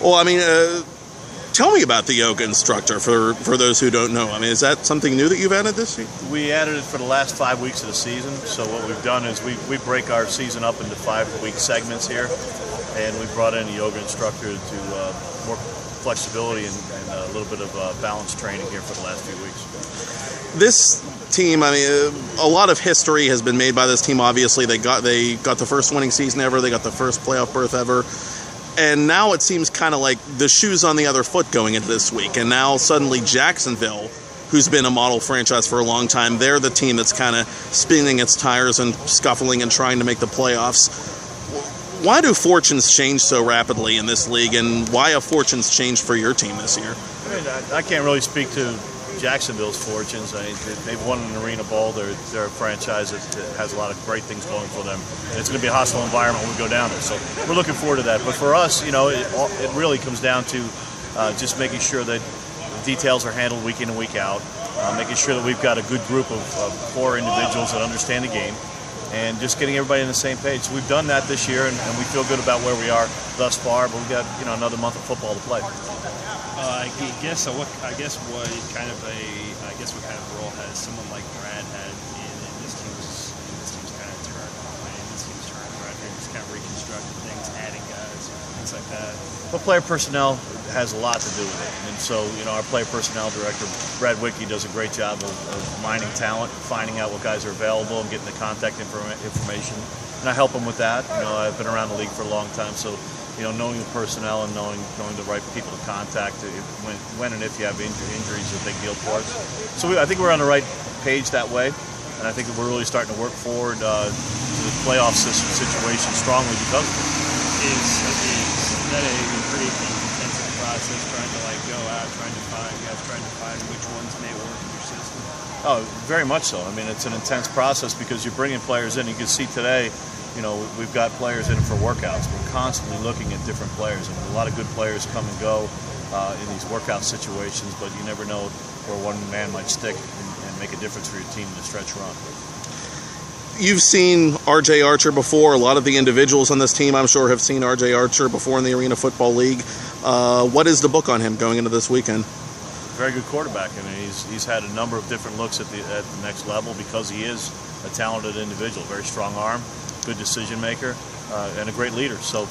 Well, I mean, tell me about the yoga instructor for those who don't know. I mean, is that something new that you've added this year? We added it for the last 5 weeks of the season. So what we've done is we break our season up into 5-week segments here, and we brought in a yoga instructor to more flexibility and a little bit of balance training here for the last few weeks. This team, I mean, a lot of history has been made by this team. Obviously, they got the first winning season ever. They got the first playoff berth ever. And now it seems kind of like the shoe's on the other foot going into this week. And now suddenly Jacksonville, who's been a model franchise for a long time, they're the team that's kind of spinning its tires and scuffling and trying to make the playoffs. Why do fortunes change so rapidly in this league, and why have fortunes changed for your team this year? I mean, I can't really speak to Jacksonville's fortunes. I mean, they've won an Arena Bowl. They're a franchise that has a lot of great things going for them. And it's going to be a hostile environment when we go down there. So we're looking forward to that. But for us, you know, it really comes down to just making sure that the details are handled week in and week out, making sure that we've got a good group of core individuals that understand the game, and just getting everybody on the same page. So we've done that this year, and we feel good about where we are thus far. But we've got another month of football to play. What kind of role has someone like Brad had in this team's kind of turn? This team's turn around here, just kind of reconstructing things, adding guys, things like that. Well, player personnel has a lot to do with it, and so our player personnel director Brad Wicke does a great job of mining talent, finding out what guys are available, and getting the contact information. And I help him with that. I've been around the league for a long time, so knowing the personnel and knowing the right people to contact when and if you have injuries is a big deal for us. So I think we're on the right page that way, and I think that we're really starting to work forward to the playoff situation strongly because of it. Is that a pretty intensive process, trying to go out, trying to find which ones may work in your system? Oh, very much so. I mean, it's an intense process because you're bringing players in. You can see today, we've got players in for workouts. We're constantly looking at different players, and a lot of good players come and go in these workout situations, but you never know where one man might stick and make a difference for your team in the stretch run. You've seen R.J. Archer before. A lot of the individuals on this team, I'm sure, have seen R.J. Archer before in the Arena Football League. What is the book on him going into this weekend? Very good quarterback. I mean, he's had a number of different looks at the next level because he is a talented individual, very strong arm, good decision maker, and a great leader. So,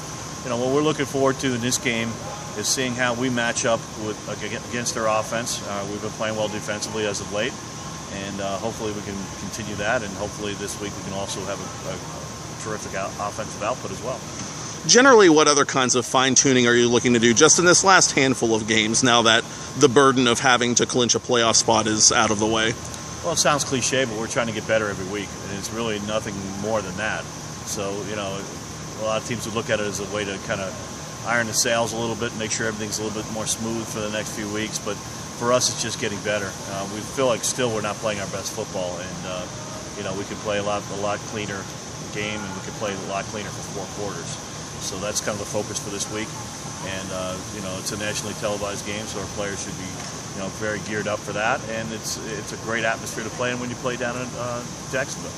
what we're looking forward to in this game is seeing how we match up against their offense. We've been playing well defensively as of late, and hopefully we can continue that, and hopefully this week we can also have a terrific offensive output as well. Generally, what other kinds of fine-tuning are you looking to do just in this last handful of games now that the burden of having to clinch a playoff spot is out of the way? Well, it sounds cliche, but we're trying to get better every week, and it's really nothing more than that. So, a lot of teams would look at it as a way to kind of iron the sails a little bit, make sure everything's a little bit more smooth for the next few weeks. But for us, it's just getting better. We feel like still we're not playing our best football, and we could play a lot cleaner game, and we could play a lot cleaner for 4 quarters. So that's kind of the focus for this week, and it's a nationally televised game, so our players should be very geared up for that, and it's a great atmosphere to play in when you play down in Jacksonville.